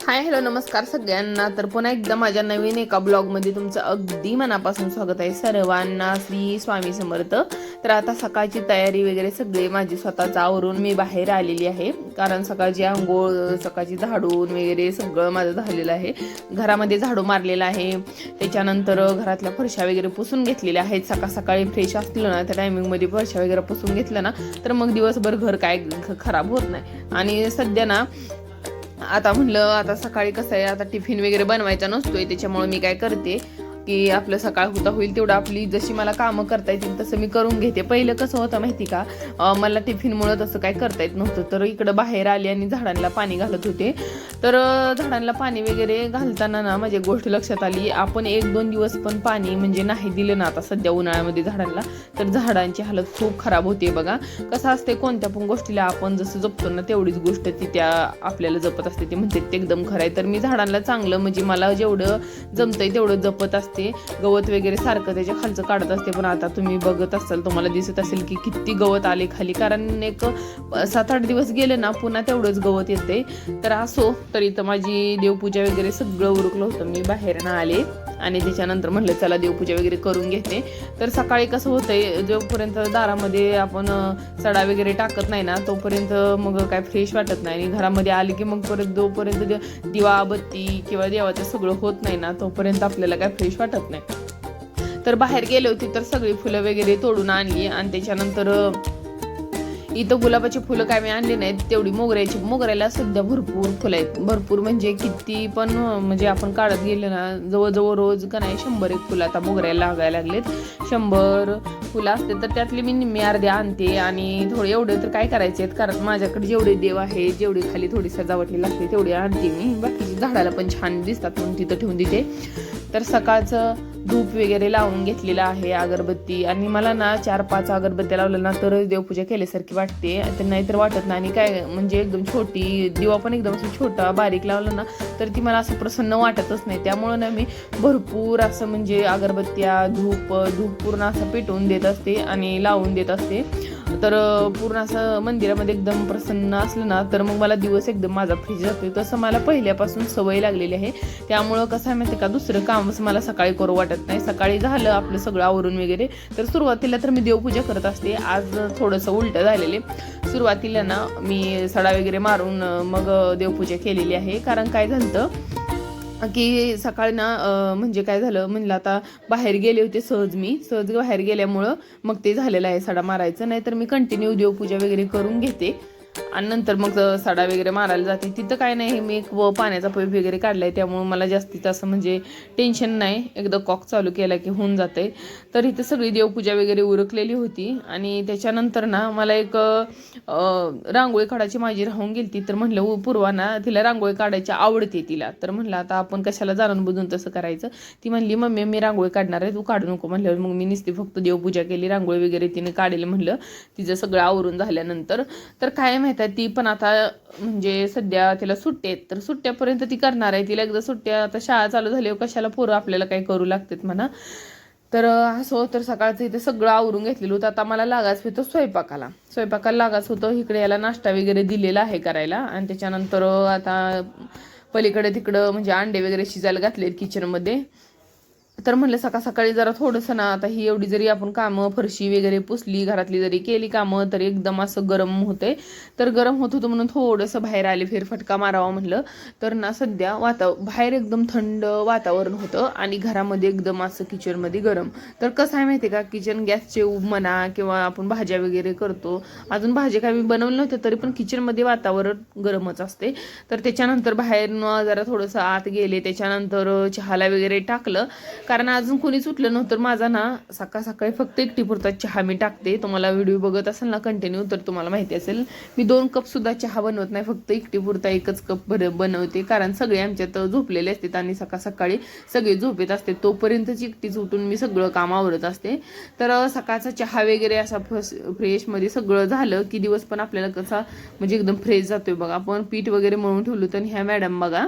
Hi hello नमस्कार सगळ्यांना. तर पुन्हा एकदा माझ्या नवीन एका ब्लॉगमध्ये तुमचं अगदी मनापासून स्वागत आहे. सर्वांना श्री स्वामी समर्थ. तर आता सकाळची तयारी वगैरे सगळे माझी स्वतःच आवरून मी बाहेर आलेली आहे, कारण सकाळची आंघोळ सकाळची झाडून वगैरे सगळं माझं झालेलं आहे. घरामध्ये झाडू मारलेला आहे, त्याच्यानंतर घरातल्या फरशा वगैरे पुसून घेतलेल्या आहेत. सकाळ सकाळी फ्रेश असलं ना त्या टायमिंगमध्ये फरशा वगैरे पुसून घेतलं ना तर मग दिवसभर घर काय खराब होत नाही. आणि सध्या ना आता म्हणलं आता सकाळी कसं आहे, आता टिफिन वगैरे बनवायचा नसतोय, त्याच्यामुळे मी काय करते की आपलं सकाळ होता होईल तेवढं आपली जशी मला कामं करता येतील तसं मी करून घेते. पहिलं कसं होतं माहिती का, मला टिफिनमुळं तसं काय करता येत नव्हतं. तर इकडं बाहेर आले आणि झाडांना पाणी घालत होते. तर झाडांना पाणी वगैरे घालताना ना माझी गोष्ट लक्षात आली, आपण 1-2 दिवस पण पाणी म्हणजे नाही दिलं ना आता सध्या उन्हाळ्यामध्ये झाडांना, तर झाडांची हालत खूप खराब होते. बघा कसं असते, कोणत्या पण गोष्टीला आपण जसं जपतो ना तेवढीच गोष्ट ती त्या आपल्याला जपत असते. ते म्हणते ते एकदम खरं आहे. तर मी झाडांना चांगलं म्हणजे मला जेवढं जमतंय तेवढं जपत असते. गवत वगैरे सारखं त्याच्या खालचं काढत असते. पण आता तुम्ही बघत असाल, तुम्हाला दिसत असेल की किती गवत आले खाली, कारण एक 7-8 दिवस गेले ना पुन्हा तेवढंच गवत येते. तर असो, तरी तर माझी देवपूजा वगैरे सगळं उरकलं होतं. मी बाहेरनं आले आणि त्याच्यानंतर म्हटलं चला देवपूजा वगैरे करून घेते. तर सकाळी कसं होतंय, जोपर्यंत दारामध्ये आपण सडा वगैरे टाकत नाही ना तोपर्यंत मग काय फ्रेश वाटत नाही. आणि घरामध्ये आले की मग परत जोपर्यंत दिवा बत्ती किंवा देवाचं सगळं होत नाही ना तोपर्यंत आपल्याला काय फ्रेश वाटत नाही. तर बाहेर गेले होते तर सगळी फुलं वगैरे तोडून आणली. आणि त्याच्यानंतर इथं गुलाबाची फुलं काय मी आणली नाहीत, तेवढी मोगऱ्याला सध्या भरपूर फुलं आहेत. भरपूर म्हणजे किती पण म्हणजे आपण काढत गेले ना जवळजवळ रोज का नाही 100-1 फुलं आता मोगऱ्याला लागायला लागलेत. 100 फुलं असते तर त्यातली मी निम्मी अर्धे आणते आणि थोडे एवढे तर काय करायचे आहेत, कारण माझ्याकडे जेवढे देव आहे जेवढी खाली थोडी सजावटी लागते तेवढी आणते मी. बाकीची झाडाला पण छान दिसतात म्हणून तिथं ठेवून देते. तर सकाळचं धूप वगैरे लावून घेतलेलं आहे, अगरबत्ती. आणि मला ना 4-5 अगरबत्त्या लावल्या ना तर देवपूजा केल्यासारखी वाटते, तर नाहीतर वाटत नाही. आणि काय म्हणजे एकदम छोटी दिवा पण एकदम असं छोटा बारीक लावला ना तर ती मला असं प्रसन्न वाटतच नाही. त्यामुळं ना मी भरपूर असं म्हणजे अगरबत्त्या धूप पूर्ण असं पेटवून देत असते आणि लावून देत असते. तर पूर्ण असं मंदिरामध्ये एकदम प्रसन्न असलं ना तर मग मला दिवस एकदम माझा फ्रेश जातोय. तसं मला पहिल्यापासून सवय लागलेली आहे. त्यामुळं कसं आहे माहिती का, दुसरं कामच मला सकाळी करू वाटत नाही. सकाळी झालं आपलं सगळं आवरून वगैरे तर सुरुवातीला तर मी देवपूजा करत असते. आज थोडंसं उलटं झालेले. सुरुवातीला ना मी सडा वगैरे मारून मग देवपूजा केलेली आहे. कारण काय झालं की सकाळी ना म्हणजे काय झालं म्हणलं, आता बाहेर गेले होते सहज बाहेर गेल्यामुळं मग ते झालेलं आहे सडा मारायचं. नाहीतर मी कंटिन्यू देवपूजा वगैरे करून घेते आणि नंतर मग सडा वगैरे मारायला जाते. तिथं काय नाही, मी एक पाण्याचा पाईप वगैरे काढलाय त्यामुळे मला जास्तीत असं म्हणजे टेन्शन नाही, एकदा कॉक चालू केला की होऊन जाते. तर इथं सगळी देवपूजा वगैरे उरकलेली होती. आणि त्याच्यानंतर ना मला एक रांगोळी काढायची माझी राहून गेली. तर म्हणलं पूर्वा ना तिला रांगोळी काढायची आवडते तिला, तर म्हणलं आता आपण कशाला जाणून बुजून तसं करायचं. ती म्हणली मम्मी मी रांगोळी काढणार आहे, तू काढू नको. म्हणल्यावर मग मी नुसती फक्त देवपूजा केली, रांगोळी वगैरे तिने काढेल म्हणलं तिचं सगळं आवरून झाल्यानंतर. तर काय माहिती आहे, ती पण आता म्हणजे सध्या तिला सुट्ट्या आहेत तर सुट्ट्यापर्यंत ती करणार आहे. तिला एकदा सुट्ट्या, आता शाळा चालू झाल्यावर कशाला पोरं आपल्याला काही करू लागतात म्हणा. तर असं तर सकाळचं इथे सगळं आवरून घेतलेलं होतं. आता मला लागायचं होतं स्वयंपाकाला लागायचं होतं. इकडे याला नाश्ता वगैरे दिलेला आहे करायला. आणि त्याच्यानंतर आता पलीकडे तिकडं म्हणजे अंडे वगैरे शिजायला घातलेत किचनमध्ये. तर म्हणलं सकाळ सकाळी जरा थोडंसं ना, आता ही एवढी जरी आपण कामं फरशी वगैरे पुसली घरातली जरी केली कामं तरी एकदम असं गरम होतंय. तर गरम होत होतं म्हणून थोडंसं बाहेर आले, फेरफटका मारावा म्हणलं. तर ना सध्या बाहेर एकदम थंड वातावरण होतं आणि घरामध्ये एकदम असं किचनमध्ये गरम. तर कसं आहे माहिती आहे का, किचन गॅसचे म्हणा किंवा आपण भाज्या वगैरे करतो, अजून भाजी काय मी बनवलं नव्हतं तरी पण किचनमध्ये वातावरण गरमच असते. तर त्याच्यानंतर बाहेरनं जरा थोडंसं आत गेले, त्याच्यानंतर चहाला वगैरे टाकलं, कारण अजून कोणीच उठलं नव्हतं. माझा ना सकाळ सकाळी फक्त एकटी पुरता चहा मी टाकते. तुम्हाला व्हिडिओ बघत असेल ना कंटिन्यू तर तुम्हाला माहिती असेल, मी 2 कप सुद्धा चहा बनवत नाही, फक्त एकटी पुरता 1च कप बनवते. कारण सगळे आमच्यात झोपलेले असतात आणि सकाळ सकाळी सगळे झोपेत असते, तोपर्यंतच एकटीच उठून मी सगळं काम आवरत असते. तर सकाळचा चहा वगैरे असा फ्रेशमध्ये सगळं झालं की दिवस पण आपल्याला कसा म्हणजे एकदम फ्रेश जातोय. बघा आपण पीठ वगैरे मळून ठेवलं तर ह्या मॅडम बघा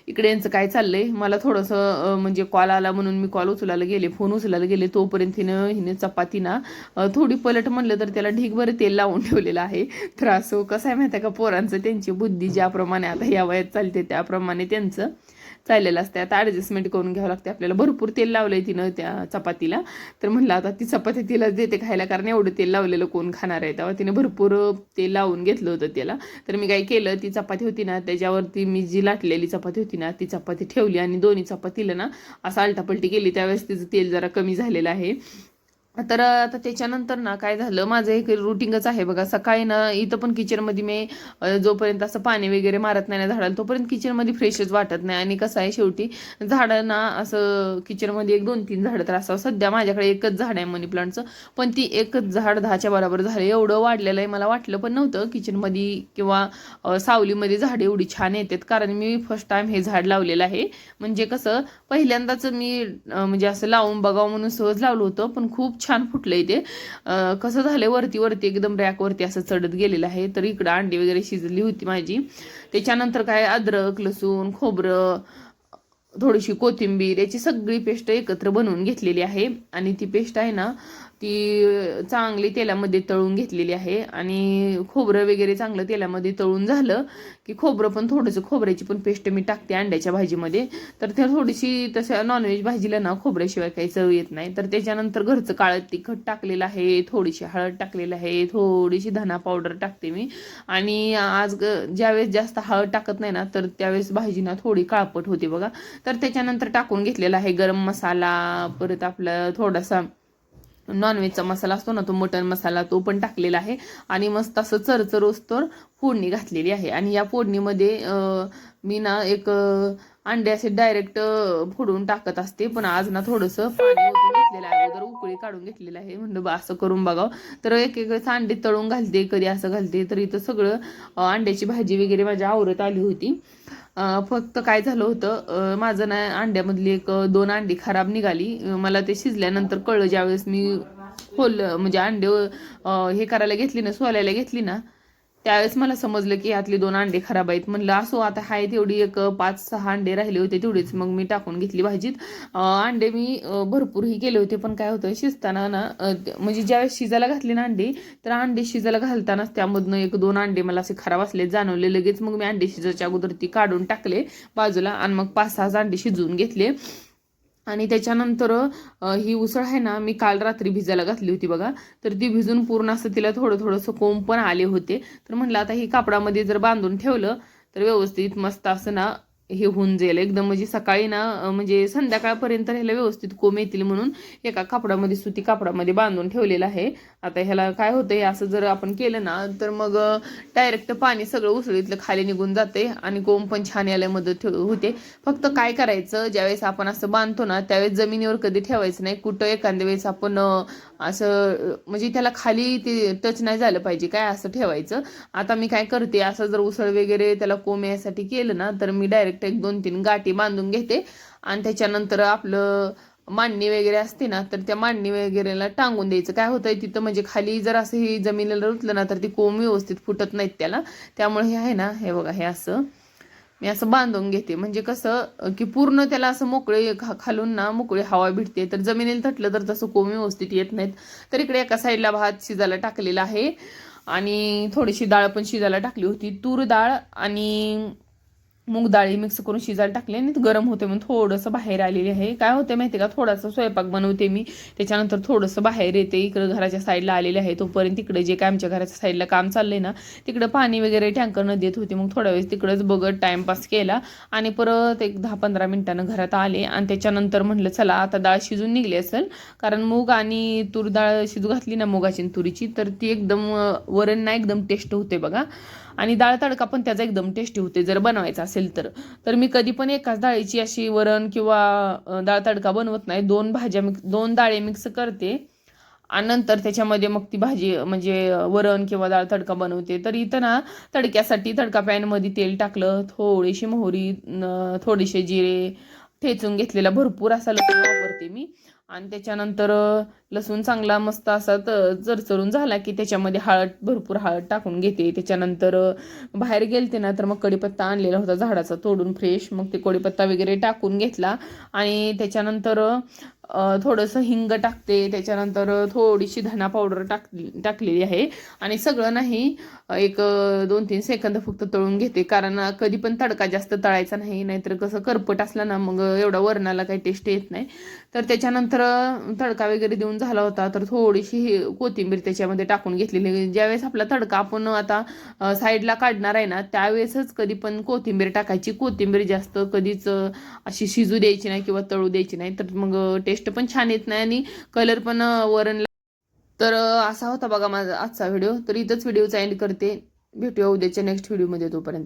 इकडे यांचं काय चाललंय, मला थोडंसं म्हणजे कॉल आला म्हणून मी कॉल उचलायला गेले, फोन उचलायला गेले, तोपर्यंत हिने चपाती ना थोडी पलट म्हणलं तर त्याला ढीगभर तेल लावून ठेवलेलं आहे. तर असं कसं आहे माहिती आहे का, पोरांचं त्यांची बुद्धी ज्याप्रमाणे आता या वयात चालते त्याप्रमाणे त्यांचं चाललेलं असते. आता ॲडजस्टमेंट करून घ्यावं लागते आपल्याला. भरपूर तेल लावलंय तिनं त्या चपातीला, तर म्हणलं आता ती चपाती तिलाच देते खायला, कारण एवढं तेल लावलेलं कोण खाणार आहे. तेव्हा तिने भरपूर तेल लावून घेतलं होतं त्याला. तर मी काय केलं, ती चपाती होती ना त्याच्यावरती मी जी लाटलेली चपाती होती ना ती चपाती ठेवली आणि दोन्ही चपातीला ना असं आलटापलटी केली. त्यावेळेस तिचं तेल जरा कमी झालेलं आहे. तर आता त्याच्यानंतर ना काय झालं, माझं एक रुटीनच आहे बघा. सकाळी ना इथं पण किचनमध्ये मी जोपर्यंत असं पाणी वगैरे मारत नाही ना झाडाला, तोपर्यंत किचनमध्ये फ्रेशच वाटत नाही. आणि कसं आहे शेवटी झाडं ना असं किचनमध्ये 1-2-3 झाडं तर असावं. सध्या माझ्याकडे एकच झाड आहे मनी प्लांटचं, पण ती एकच झाड 10च्या बरोबर झालं. एवढं वाढलेलं आहे, मला वाटलं पण नव्हतं किचनमध्ये किंवा सावलीमध्ये झाडं एवढी छान येतात. कारण मी फर्स्ट टाइम हे झाड लावलेलं आहे. म्हणजे कसं पहिल्यांदाच मी म्हणजे असं लावून बघावं म्हणून सहज लावलं होतं, पण खूप छान फुटलंय ते. कसं झालंय, वरती वरती एकदम रॅकवरती असं चढत गेलेलं आहे. तर इकडं अंडी वगैरे शिजली होती माझी. त्याच्यानंतर काय अद्रक, लसूण, खोबरं, थोडीशी कोथिंबीर याची सगळी पेस्ट एकत्र बनवून घेतलेली आहे. आणि ती पेस्ट आहे ना ती चांगली तेलामध्ये तळून घेतलेली आहे. आणि खोबरं वगैरे चांगलं तेलामध्ये तळून झालं की खोबरं पण थोडंसं, खोबऱ्याची पण पेस्ट मी टाकते अंड्याच्या भाजीमध्ये. तर त्या थोडीशी तसं नॉनव्हेज भाजीला ना खोबऱ्याशिवाय काही चव येत नाही. तर त्याच्यानंतर घरचं काळं तिखट टाकलेलं आहे, थोडीशी हळद टाकलेलं आहे, थोडीशी धना पावडर टाकते मी. आणि आज ज्यावेळेस जास्त हळद टाकत नाही ना तर त्यावेळेस भाजी ना थोडी काळपट होते बघा. तर त्याच्यानंतर टाकून घेतलेला आहे गरम मसाला, परत आपला थोडासा नॉनव्हेजचा मसाला असतो ना तो मटन मसाला, तो पण टाकलेला आहे. आणि मस्त असं चरचरोस्तोर फोडणी घातलेली आहे. आणि या फोडणीमध्ये मी ना एक अंडे असे डायरेक्ट फोडून टाकत असते, पण आज ना थोडंसं पाणी ओतून घेतलेलं आहे, अगोदर उकळी काढून घेतलेलं आहे. म्हणलं असं करून बघावं. तर एक एक वेळेस अंडे तळून घालते, कधी असं घालते. तर इथं सगळं अंड्याची भाजी वगैरे माझ्या आवरत आली होती. फक्त काय झालं होतं, माझं ना अंड्यामधली 1-2 अंडी खराब निघाली. मला ते शिजल्यानंतर कळलं, ज्यावेळेस मी खोललं म्हणजे अंडे हे करायला घेतली ना, सोलायला घेतली ना, त्यावेळेस मला समजलं की यातली 2 अंडे खराब आहेत. म्हणलं असो आता हाय तेवढी 5-6 अंडे राहिले होते तेवढेच मग मी टाकून घेतली भाजीत. अंडे मी भरपूरही केले होते, पण काय होतं शिजताना ना म्हणजे ज्यावेळेस शिजायला घातली ना अंडी, तर अंडे शिजायला घालतानाच त्यामधनं 1-2 अंडे मला असे खराब असले जाणवले. लगेच मग मी अंडे शिजायच्या अगोदर ती काढून टाकले बाजूला आणि मग 5-6 अंडे शिजवून घेतले. आणि त्याच्यानंतर ही उसळ आहे ना मी काल रात्री भिजायला घातली होती बघा. तर ती भिजून पूर्ण असं तिला थोडंसं कोंब पण आले होते. तर म्हटलं आता ही कापडामध्ये जर बांधून ठेवलं तर व्यवस्थित मस्त असं ना हे होऊन जाईल एकदम. म्हणजे सकाळी ना म्हणजे संध्याकाळपर्यंत ह्याला व्यवस्थित कोंब येतील म्हणून एका कापडामध्ये, सुती कापडामध्ये बांधून ठेवलेलं आहे. आता ह्याला काय होतंय, असं जर आपण केलं ना तर मग डायरेक्ट पाणी सगळं उसळीतलं खाली निघून जाते आणि कोंब पण छान यायला मदत होते. फक्त काय करायचं, ज्यावेळेस आपण असं बांधतो ना त्यावेळेस जमिनीवर कधी ठेवायचं नाही. कुठं एखाद्या वेळेस आपण असं म्हणजे त्याला खाली ते टच नाही झालं पाहिजे काय, असं ठेवायचं. आता मी काय करते, असं जर उसळ वगैरे त्याला कोंब यासाठी केलं ना तर मी डायरेक्ट 1-2-3 गाठी बांधून घेते. आणि त्याच्यानंतर आपलं मांडणी वगैरे असते ना तर त्या मांडणी वगैरेला टांगून द्यायचं. काय होतंय तिथं म्हणजे खाली जर असं हे जमिनीला रुतलं ना तर ती कोंब व्यवस्थित फुटत नाहीत त्याला. त्यामुळे हे आहे ना, हे बघा हे असं मी असं बांधून घेते. म्हणजे कसं की पूर्ण त्याला असं मोकळे खालून ना मोकळी हवा भेटते. तर जमिनीला तटलं तर तसं कोंब व्यवस्थित येत नाहीत. तर इकडे एका साईडला भात शिजायला टाकलेला आहे आणि थोडीशी डाळ पण शिजायला टाकली होती. तूर डाळ आणि मूग डाळी मिक्स करून शिजायला टाकले आणि गरम होते म्हणून थोडंसं बाहेर आलेले आहे. काय होते माहिती का, थोडासा स्वयंपाक बनवते मी, त्याच्यानंतर थोडंसं बाहेर येते. इकडं घराच्या साईडला आलेले आहे, तोपर्यंत तिकडे जे काय आमच्या घराच्या साईडला काम चाललंय ना तिकडं पाणी वगैरे टँकरनं देत होते. मग थोड्या वेळेस तिकडंच बघत टाइमपास केला आणि परत एक 10-15 मिनिटानं घरात आले. आणि त्याच्यानंतर म्हटलं चला आता डाळ शिजून निघली असेल, कारण मूग आणि तूर डाळ शिजू घातली ना मुगाची तुरीची, तर ती एकदम वरण ना एकदम टेस्ट होते बघा. आणि डाळ तडका पण त्याचा एकदम टेस्टी होते जर बनवायचा असेल तर. तर मी कधी पण एकाच डाळीची अशी वरण किंवा डाळ तडका बनवत नाही. 2 डाळी मिक्स करते आणि नंतर त्याच्यामध्ये मग ती भाजी म्हणजे वरण किंवा डाळ तडका बनवते. तर इथं ना तडक्यासाठी तडका पॅनमध्ये तेल टाकलं, थोडीशी मोहरी, थोडेसे जिरे ठेचून घेतलेला, भरपूर असा लसूण वापरते मी. आणि त्याच्यानंतर लसूण चांगला मस्त असा चरचरून झाला की त्याच्यामध्ये भरपूर हळद टाकून घेते. त्याच्यानंतर बाहेर गेलते ना तर मग कढीपत्ता आणलेला होता झाडाचा तोडून फ्रेश, मग ते कढीपत्ता वगैरे टाकून घेतला. आणि त्याच्यानंतर थोडंसं हिंग टाकते. त्याच्यानंतर थोडीशी धना पावडर टाकलेली आहे. आणि सगळं नाही, एक 2-3 सेकंद फक्त तळून घेते, कारण कधी पण तडका जास्त तळायचा नाही, नाहीतर कसं करपट असला ना मग एवढा वरणाला काही टेस्ट येत नाही. तर त्याच्यानंतर तडका वगैरे देऊन झाला होता तर थोडीशी कोथिंबीर त्याच्यामध्ये टाकून घेतलेली. ज्यावेळेस आपला तडका आपण आता साईडला काढणार आहे ना त्यावेळेसच कधी पण कोथिंबीर टाकायची. कोथिंबीर जास्त कधीच अशी शिजू द्यायची नाही किंवा तळू द्यायची नाही, तर मग टेस्ट पण छान येत नाही आणि कलर पण वरण. तर असा होता बघा माझा आजचा व्हिडिओ. तर इथंच व्हिडिओचा एंड करते. भेटूया उद्याच्या नेक्स्ट व्हिडिओमध्ये. तोपर्यंत